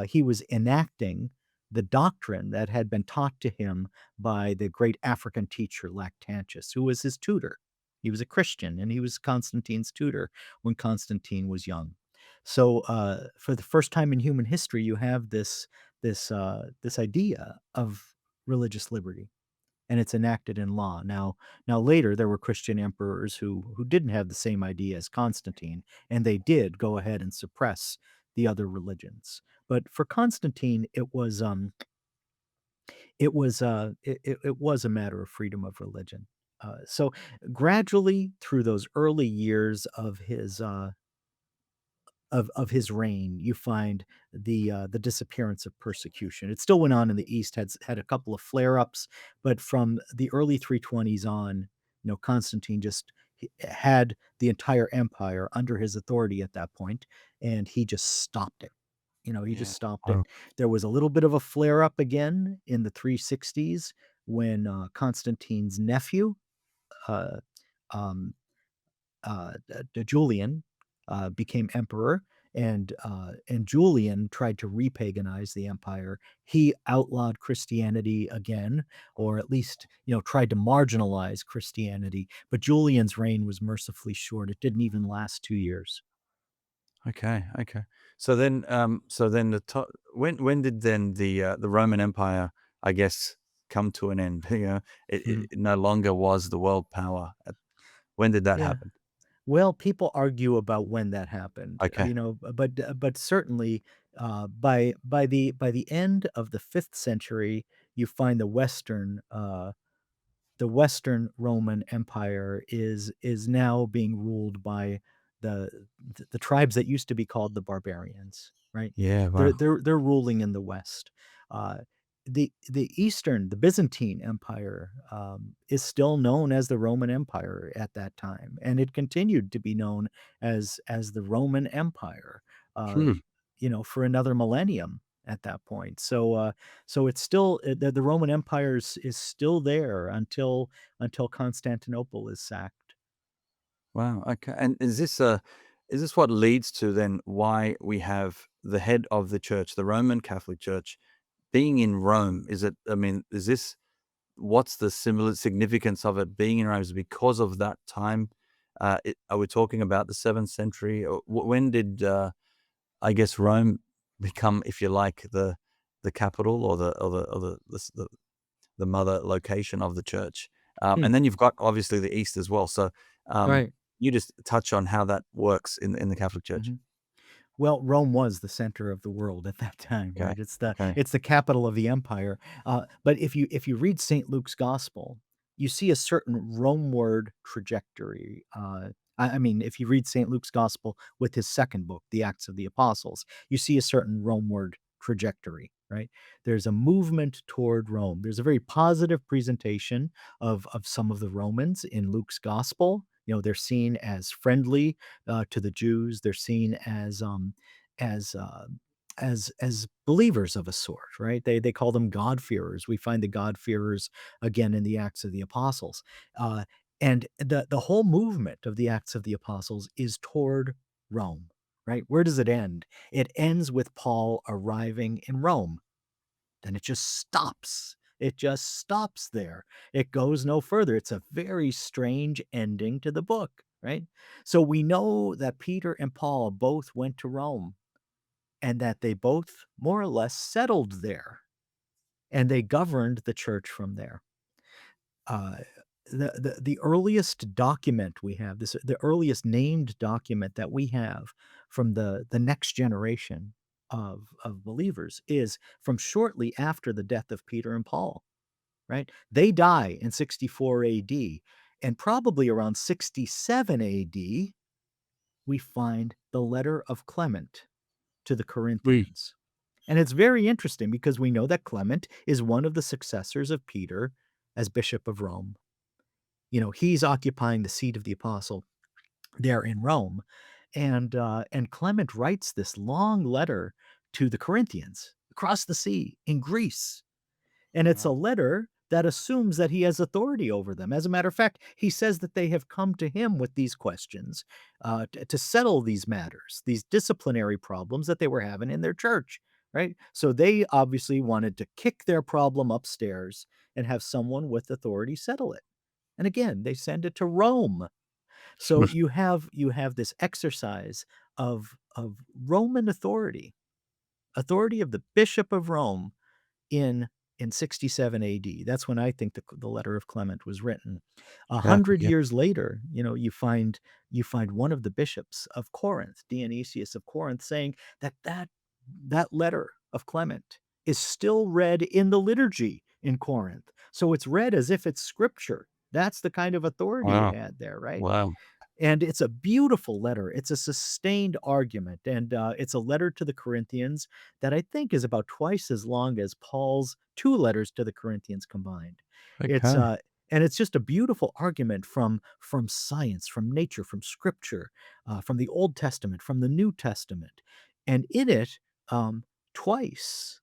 He was enacting the doctrine that had been taught to him by the great African teacher Lactantius, who was his tutor. He was a Christian, and he was Constantine's tutor when Constantine was young. So, for the first time in human history, you have this idea of religious liberty, and it's enacted in law. Now later there were Christian emperors who didn't have the same idea as Constantine, and they did go ahead and suppress the other religions. But for Constantine, it was a matter of freedom of religion. So gradually through those early years of his reign, you find the disappearance of persecution. It still went on in the East, had a couple of flare ups, but from the early 320s on, Constantine just had the entire empire under his authority at that point, and he just stopped it. He just Yeah. stopped it. Wow. There was a little bit of a flare up again in the 360s when Constantine's nephew, uh, um, Julian became emperor, and Julian tried to repaganize the empire. He outlawed Christianity again, or at least tried to marginalize Christianity. But Julian's reign was mercifully short. It didn't even last 2 years. Okay, okay. So then when did then the Roman Empire, I guess, come to an end? Mhm. It no longer was the world power. When did that Yeah. happen? Well, people argue about when that happened, Okay. but certainly by the end of the 5th century, you find the Western Roman Empire is now being ruled by the the tribes that used to be called the barbarians, right? Yeah. They're Wow. they're they're ruling in the West. Uh, the Byzantine Empire is still known as the Roman Empire at that time, and it continued to be known as the Roman Empire, uh, Hmm. for another millennium at that point. So it's still the Roman Empire is still there until Constantinople is sacked. Wow. Okay. And is this what leads to then why we have the head of the church, the Roman Catholic Church, being in Rome? Is it? I mean, is this what's the similar significance of it being in Rome? Is it because of that time? Are we talking about the 7th century? Or when did I guess Rome become, if you like, the capital or the mother location of the church? Hmm, And then you've got obviously the East as well. So um, right. you just touch on how that works in the Catholic Church. Mhm. Well, Rome was the center of the world at that time, Okay. right? It's the Okay. it's the capital of the empire. But if you read St. Luke's gospel, you see a certain Romeward trajectory. I mean, if you read St. Luke's gospel with his second book, the Acts of the Apostles, you see a certain Romeward trajectory, right? There's a movement toward Rome. There's a very positive presentation of some of the Romans in Luke's gospel. They're seen as friendly to the Jews. They're seen as as believers of a sort, right? They call them God-fearers. We find the God-fearers again in the Acts of the Apostles, uh, and the whole movement of the Acts of the Apostles is toward Rome, right? Where does it end? It ends with Paul arriving in Rome. Then it just stops. It just stops there. It goes no further. It's a very strange ending to the book, right? So we know that Peter and Paul both went to Rome and that they both more or less settled there and they governed the church from there. Uh, the earliest document we have, the earliest named document that we have from the next generation of believers is from shortly after the death of Peter and Paul, right? They die in 64 AD, and probably around 67 AD we find the letter of Clement. to the We. Corinthians. And it's very interesting because we know that Clement is one of the successors of Peter as Bishop of Rome. He's occupying the seat of the apostle there in Rome, and Clement writes this long letter to the Corinthians across the sea in Greece, and it's a Wow. letter that assumes that he has authority over them. As a matter of fact, he says that they have come to him with these questions to settle these matters, these disciplinary problems that they were having in their church, right? So they obviously wanted to kick their problem upstairs and have someone with authority settle it. And again, they send it to Rome. So you have this exercise of Roman authority of the Bishop of Rome in 67 AD. That's when I think the letter of Clement was written. A Yeah, hundred yeah. years later, you find one of the bishops of Corinth, Dionysius of Corinth, saying that letter of Clement is still read in the liturgy in Corinth. So it's read as if it's scripture. That's the kind of authority he Wow, had there, right? wow. And it's a beautiful letter. It's a sustained argument, and it's a letter to the Corinthians that I think is about twice as long as Paul's 2 letters to the Corinthians combined. It's, Okay. uh and it's just a beautiful argument from science, from nature, from Scripture, from the Old Testament, from the New Testament, and in it, twice,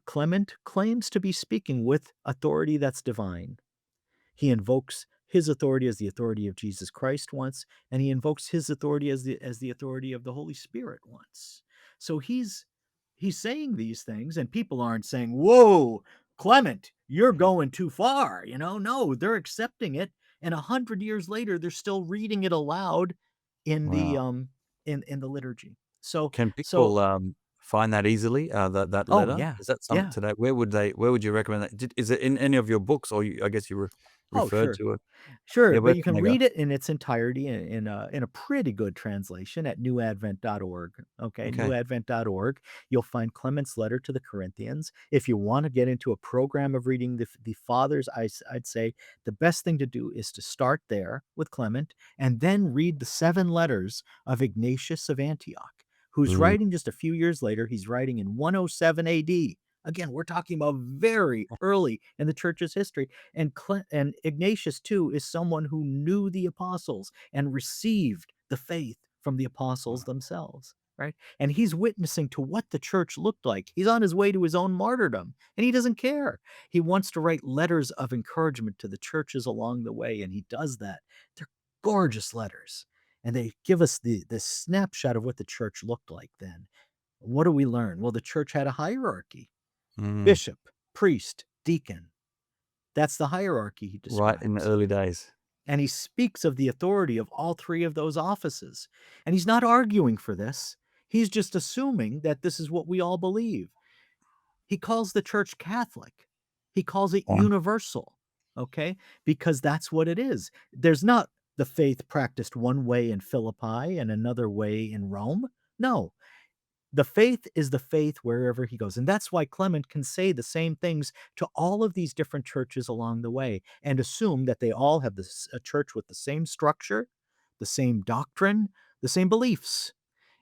Clement claims to be speaking with authority that's divine. He invokes his authority as the authority of Jesus Christ once, and he invokes his authority as the authority of the Holy Spirit once. So he's saying these things, and people aren't saying, "Whoa, Clement, you're going too far." No, they're accepting it, and 100 years later, they're still reading it aloud in the Wow. in the liturgy. So Can so people, find that easily, that oh letter? yeah, Is that something yeah. today? Where would you recommend that? Is it in any of your books, or I guess you Oh, referred sure. to it? Sure, Yeah, but where you can can they go? read it in its entirety in a pretty good translation at newadvent.org. Okay, Okay. newadvent.org. You'll find Clement's letter to the Corinthians. If you want to get into a program of reading the fathers, I'd say the best thing to do is to start there with Clement and then read the 7 letters of Ignatius of Antioch, who's Mm. writing just a few years later. He's writing in 107 AD. Again, we're talking about very early in the church's history. And Ignatius, too, is someone who knew the apostles and received the faith from the apostles Wow. themselves, right? And he's witnessing to what the church looked like. He's on his way to his own martyrdom, and he doesn't care. He wants to write letters of encouragement to the churches along the way, and he does that. They're gorgeous letters, and they give us the snapshot of what the church looked like then. What do we learn? Well, the church had a hierarchy: Mm. bishop, priest, deacon. That's the hierarchy he Right in the describes. early days. And he speaks of the authority of all 3 of those offices. And he's not arguing for this. He's just assuming that this is what we all believe. He calls the church Catholic. He calls it Wow. universal, okay? Because that's what it is. There's not the faith practiced one way in Philippi and another way in Rome. No, the faith is the faith wherever he goes. And that's why Clement can say the same things to all of these different churches along the way and assume that they all have a church with the same structure, the same doctrine, the same beliefs.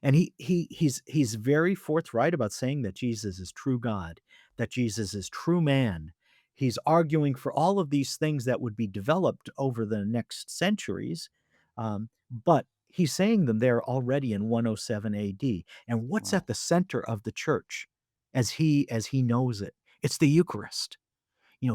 And he's very forthright about saying that Jesus is true God, that Jesus is true man. He's arguing for all of these things that would be developed over the next centuries, but he's saying them there already in 107 AD. And what's Wow. at the center of the church as he knows it? It's the Eucharist.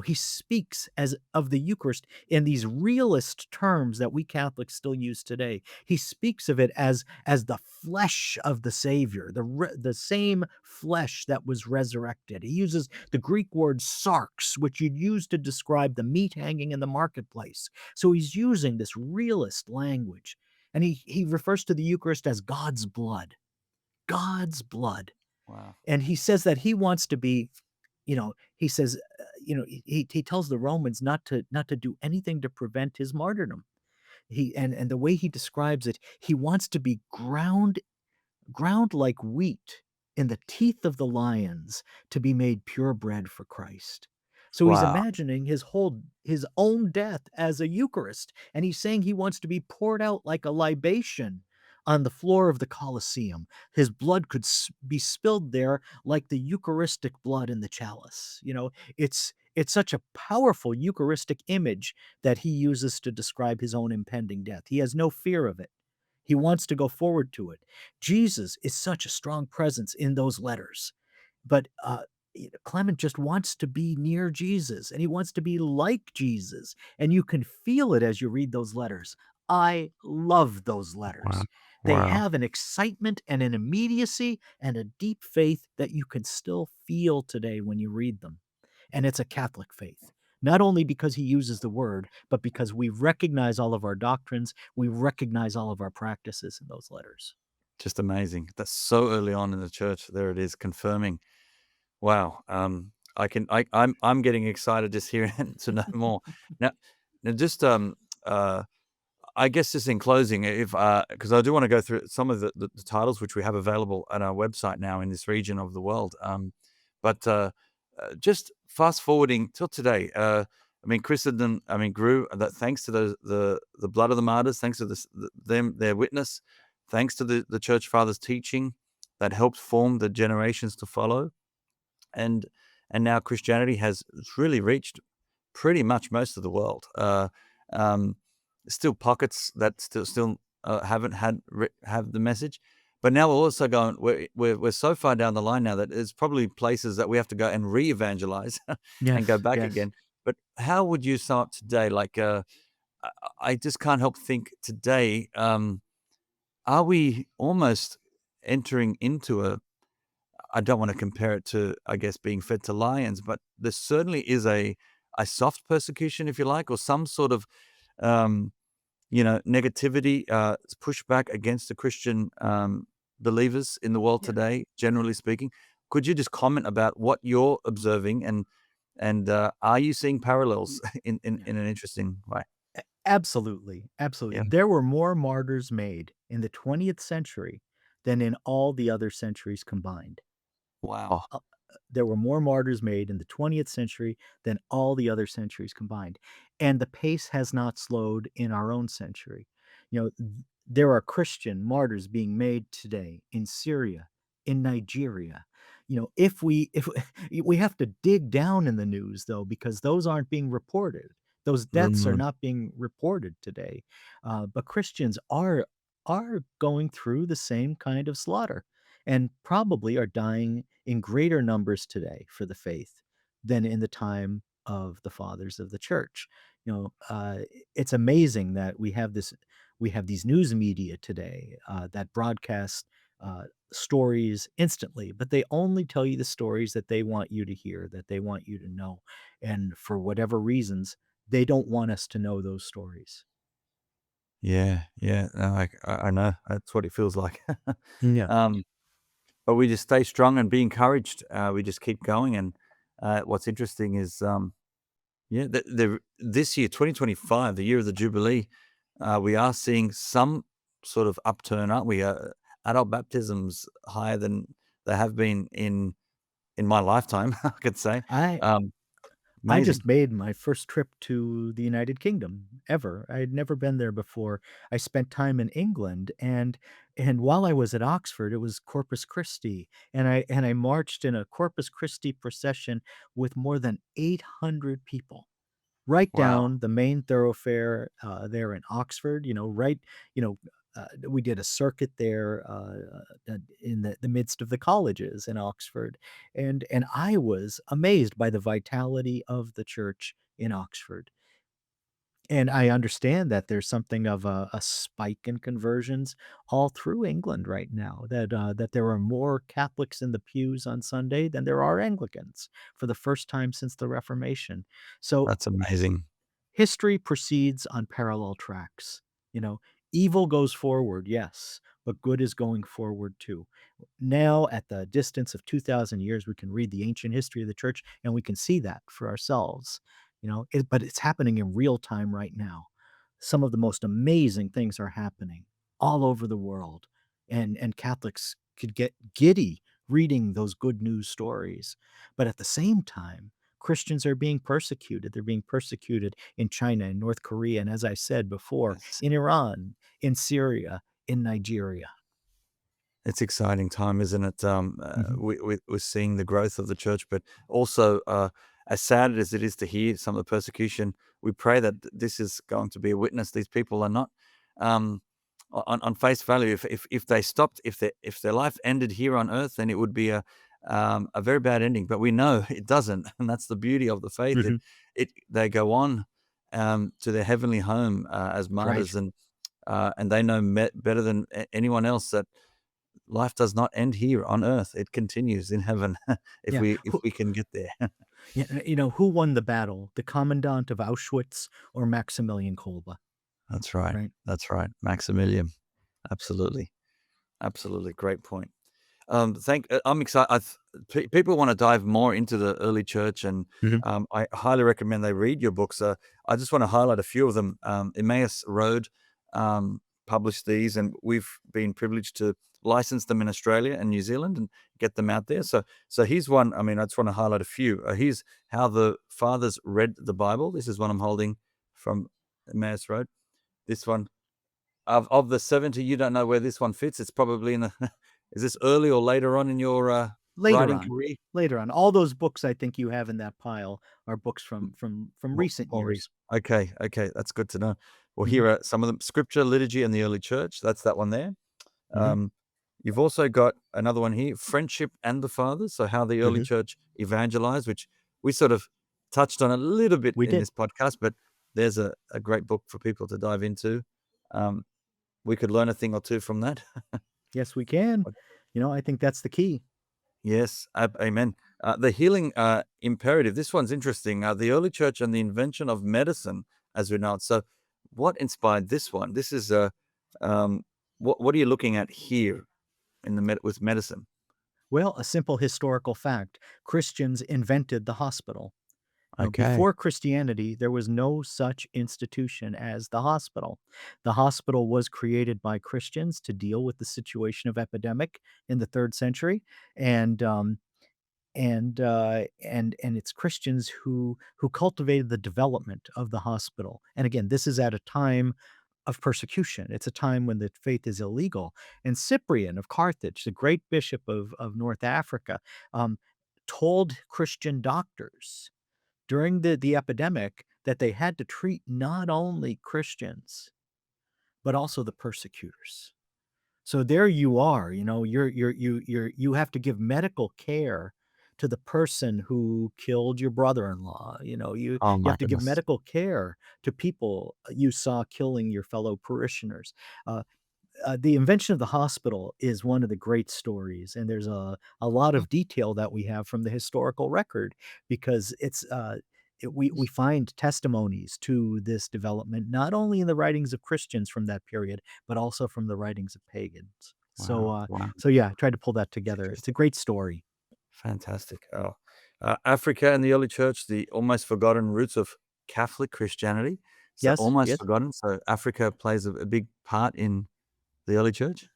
He speaks as of the Eucharist in these realist terms that we Catholics still use today. He speaks of it as the flesh of the Savior, the same flesh that was resurrected. He uses the Greek word sarx, which you'd use to describe the meat hanging in the marketplace. So he's using this realist language, and he refers to the Eucharist as God's blood. God's blood. Wow. And he says that he wants to be, he says, he tells the Romans not to do anything to prevent his martyrdom. And the way he describes it, he wants to be ground like wheat in the teeth of the lions to be made pure bread for Christ. So he's Wow. imagining his own death as a Eucharist, and he's saying he wants to be poured out like a libation on the floor of the Colosseum. His blood could be spilled there like the Eucharistic blood in the chalice. It's such a powerful Eucharistic image that he uses to describe his own impending death. He has no fear of it. He wants to go forward to it. Jesus is such a strong presence in those letters. But Clement just wants to be near Jesus, and he wants to be like Jesus. And you can feel it as you read those letters. I love those Wow. letters. They Wow. have an excitement and an immediacy and a deep faith that you can still feel today when you read them. And it's a Catholic faith. Not only because he uses the word, but because we recognize all of our doctrines, we recognize all of our practices in those letters. Just amazing. That's so early on in the church. There it is, confirming. Wow. I'm getting excited just hearing to know more. Now, just I guess just in closing, if because I do want to go through some of the titles which we have available at our website now in this region of the world. But just fast forwarding till today. I mean, Christendom, grew that thanks to the blood of the martyrs, thanks to their witness, thanks to the church fathers' teaching that helped form the generations to follow, and now Christianity has really reached pretty much most of the world. Um, Still pockets that still haven't have the message, but now we're also going. We're so far down the line now that there's probably places that we have to go and re-evangelize and go Yes, back yes. again. But how would you sum up today? Like, I just can't help think today. Are we almost entering into a? I don't want to compare it to, I guess, being fed to lions, but there certainly is a soft persecution, if you like, or some sort of um, negativity, pushback against the Christian believers in the world Yeah. today, generally speaking. Could you just comment about what you're observing, and are you seeing parallels in an interesting way? Absolutely, absolutely. Yeah. There were more martyrs made in the 20th century than in all the other centuries combined. Wow. There were more martyrs made in the 20th century than all the other centuries combined, and the pace has not slowed in our own century. There are Christian martyrs being made today in Syria, in Nigeria. If we have to dig down in the news though, because those aren't being reported. Those deaths are Mm, not being reported today. But Christians are going through the same kind of slaughter and probably are dying in greater numbers today for the faith than in the time of the fathers of the church. You know, uh, it's amazing that we have these news media today that broadcast stories instantly, but they only tell you the stories that they want you to hear, that they want you to know, and for whatever reasons, they don't want us to know those stories. yeah, yeah. No, I know that's what it feels like. Yeah. um, but we just stay strong and be encouraged. We just keep going. And what's interesting is, yeah, this year, 2025, the year of the Jubilee, we are seeing some sort of upturn, aren't we? Adult baptisms higher than they have been in my lifetime, I could say. I Um, I Amazing. just made my first trip to the United Kingdom ever. I had never been there before. I spent time in England, and while I was at Oxford, it was Corpus Christi, and I marched in a Corpus Christi procession with more than 800 people right Wow. down the main thoroughfare, there in Oxford, you know, we did a circuit there, in the midst of the colleges in Oxford, and I was amazed by the vitality of the church in Oxford. And I understand that there's something of a spike in conversions all through England right now, that there are more Catholics in the pews on Sunday than there are Anglicans for the first time since the Reformation. So That's amazing. history proceeds on parallel tracks. You know, evil goes forward, yes, but good is going forward too. Now, at the distance of 2,000 years, we can read the ancient history of the church and we can see that for ourselves. But it's happening in real time right now. Some of the most amazing things are happening all over the world, and Catholics could get giddy reading those good news stories. But at the same time, Christians are being persecuted. They're being persecuted in China and North Korea, and as I said before, Yes. in Iran, in Syria, in Nigeria. It's exciting time, isn't it? Hmm. We're seeing the growth of the church, but also, as sad as it is to hear some of the persecution, we pray that this is going to be a witness. These people are not, um, on face value. If they stopped, if their life ended here on earth, then it would be a very bad ending. But we know it doesn't, and that's the beauty of the faith. Hmm. It they go on, to their heavenly home, as Right. martyrs, and they know better than anyone else that life does not end here on earth. It continues in heaven if Yeah. we can get there. Yeah, who won the battle? The commandant of Auschwitz or Maximilian Kolbe, That's right. right? That's right. Maximilian. Absolutely. Absolutely. Great point. I'm excited. People want to dive more into the early church, and Mhm. I highly recommend they read your books. I just want to highlight a few of them. Emmaus Road published these, and we've been privileged to license them in Australia and New Zealand and get them out there. So here's one. I mean, I just want to highlight a few. Here's how the fathers read the Bible. This is one I'm holding from Emmaus Road. This one of the 70, you don't know where this one fits. It's probably in the is this early or later on in your, Later writing on. career? Later on. All those books I think you have in that pile are books from recent More years. Okay, okay, that's good to know. Well, Mhm, here are some of them: Scripture, Liturgy, and the Early Church. That's that one there. mhm, Um, you've also got another one here, Friendship and the Fathers, so how the early mhm. church evangelized, which we sort of touched on a little bit We in did. this podcast, but there's a great book for people to dive into. Um, we could learn a thing or two from that. Yes, we can. I think that's the key. Yes, amen. The healing imperative. This one's interesting. The early church and the invention of medicine, as we know it. So, what inspired this one? This is um, what are you looking at here in the with medicine? Well, a simple historical fact. Christians invented the hospital. Okay. Before Christianity, there was no such institution as the hospital. The hospital was created by Christians to deal with the situation of epidemic in the 3rd century, and it's Christians who cultivated the development of the hospital. And again, this is at a time of persecution. It's a time when the faith is illegal. And Cyprian of Carthage, the great bishop of North Africa, um, told Christian doctors during the epidemic that they had to treat not only Christians, but also the persecutors. So there you are, you have to give medical care to the person who killed your brother-in-law. Oh You my have to give goodness. medical care to people you saw killing your fellow parishioners. Uh, the invention of the hospital is one of the great stories, and there's a lot of detail that we have from the historical record because we find testimonies to this development not only in the writings of Christians from that period, but also from the writings of pagans. So, Wow, wow, yeah, I tried to pull that it's together. It's a interesting. great story. Fantastic. Oh, Africa and the early church, the almost forgotten roots of Catholic Christianity. So Yes, almost yes. forgotten. So Africa plays a big part in the early church.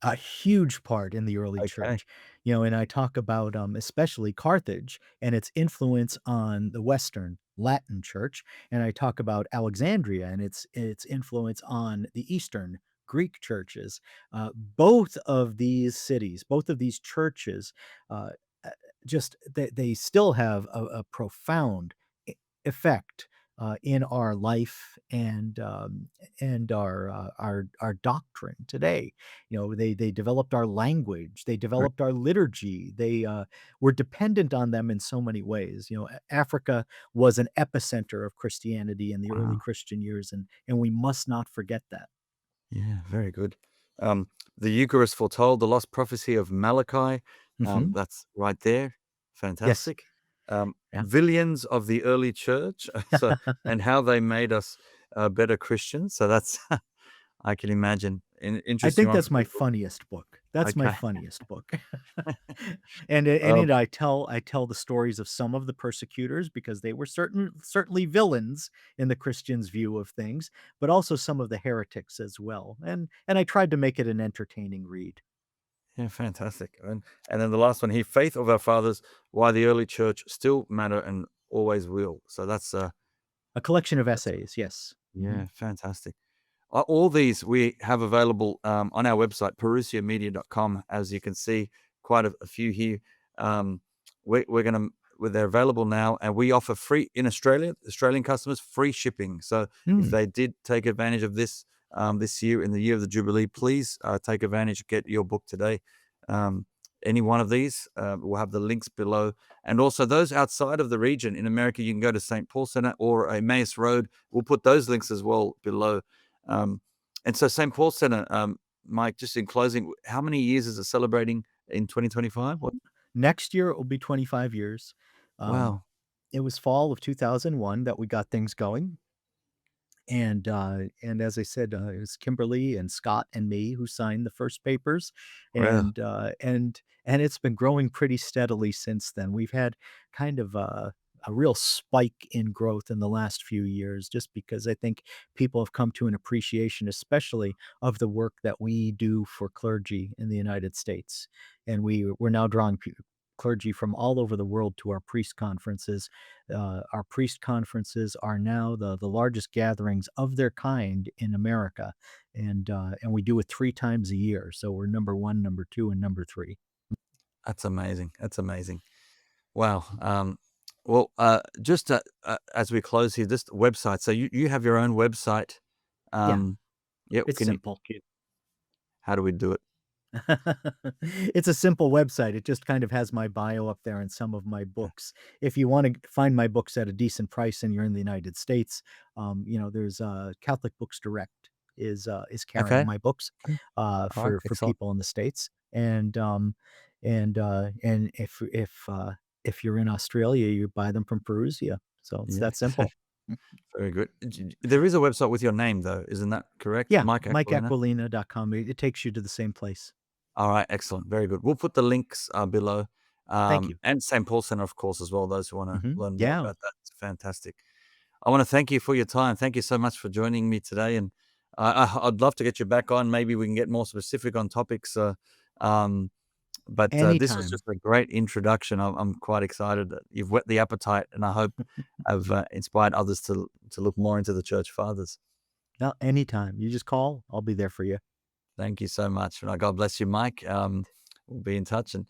A huge part in the early Okay. church, and I talk about, especially Carthage and its influence on the Western Latin church, and I talk about Alexandria and its influence on the Eastern Greek churches. Both of these cities, both of these churches, uh, uh, just they still have a profound effect in our life and our doctrine today. They developed our language, they Right. developed our liturgy. They were dependent on them in so many ways. Africa was an epicenter of Christianity in the early Wow. Christian years, and we must not forget that. Yeah, very good. Um, the Eucharist foretold the lost prophecy of Malachi. Hmm. That's right there. Yes. Fantastic. Yeah. Villains of the early church. So, and how they made us better Christians. So that's I can imagine an I interesting think one for that's my people. funniest book. That's my Okay. funniest book. And in Um, it, I tell the stories of some of the persecutors because they were certainly villains in the Christians' view of things, but also some of the heretics as well. And I tried to make it an entertaining read. yeah, fantastic. And then the last one here, faith of our fathers, why the early church still matter and always will. So A collection of that's essays, yes. Mhm. yeah, fantastic. All these we have available on our website, parousiamedia.com. As you can see, quite a few here. We're going to, they're available now, and we offer free in Australian customers, free shipping. So if they did take advantage of this this year, in the year of the Jubilee, please take advantage, get your book today. Any one of these, we'll have the links below. And also those outside of the region in America, you can go to St. Paul Center or Emmaus Road. We'll put those links as well below. And so St. Paul Center, Mike, just in closing, how many years is it celebrating in 2025? What? Next year it will be 25 years. Wow. It was fall of 2001 that we got things going. And as I said, it was Kimberly and Scott and me who signed the first papers, Wow. and it's been growing pretty steadily since then. We've had kind of a real spike in growth in the last few years, just because I think people have come to an appreciation, especially of the work that we do for clergy in the United States, and we're now drawing clergy from all over the world to our priest conferences. Our priest conferences are now the largest gatherings of their kind in America, and we do it 3 times a year. So we're number 1, number 2, and number 3. That's amazing. That's amazing. Wow. Well, just as we close here, this website. So you have your own website. Yeah, Yep. it's simple. How do we do it? It's a simple website. It just kind of has my bio up there and some of my books. If you want to find my books at a decent price and you're in the United States, there's Catholic Books Direct is carrying Okay. my books All right. for Excellent. people in the States. And if you're in Australia, you buy them from Parousia. So it's Yeah. that simple. Very good. There is a website with your name, though. Isn't that correct? Yeah, Mike Aquilina? mikeaquilina.com. It takes you to the same place. All right. Excellent. Very good. We'll put the links below. Thank you. And St. Paul Center, of course, as well. Those who want to learn more Yeah. about that. It's fantastic. I want to thank you for your time. Thank you so much for joining me today. And I'd love to get you back on. Maybe we can get more specific on topics. But this was Anytime. just a great introduction. I'm quite excited that you've whet the appetite, and I hope I've inspired others to look more into the church fathers. No, anytime. You just call. I'll be there for you. Thank you so much. And God bless you, Mike. We'll be in touch. And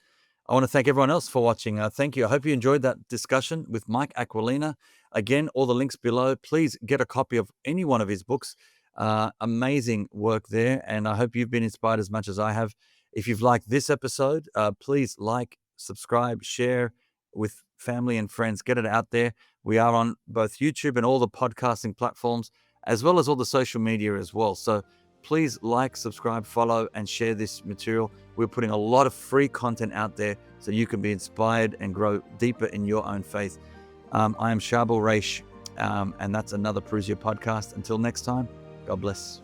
I want to thank everyone else for watching. Thank you. I hope you enjoyed that discussion with Mike Aquilina. Again, all the links below. Please get a copy of any one of his books. Amazing work there. And I hope you've been inspired as much as I have. If you've liked this episode, please like, subscribe, share with family and friends. Get it out there. We are on both YouTube and all the podcasting platforms, as well as all the social media as well. So please like, subscribe, follow, and share this material. We're putting a lot of free content out there so you can be inspired and grow deeper in your own faith. I am Charbel, and that's another Parousia podcast. Until next time, God bless.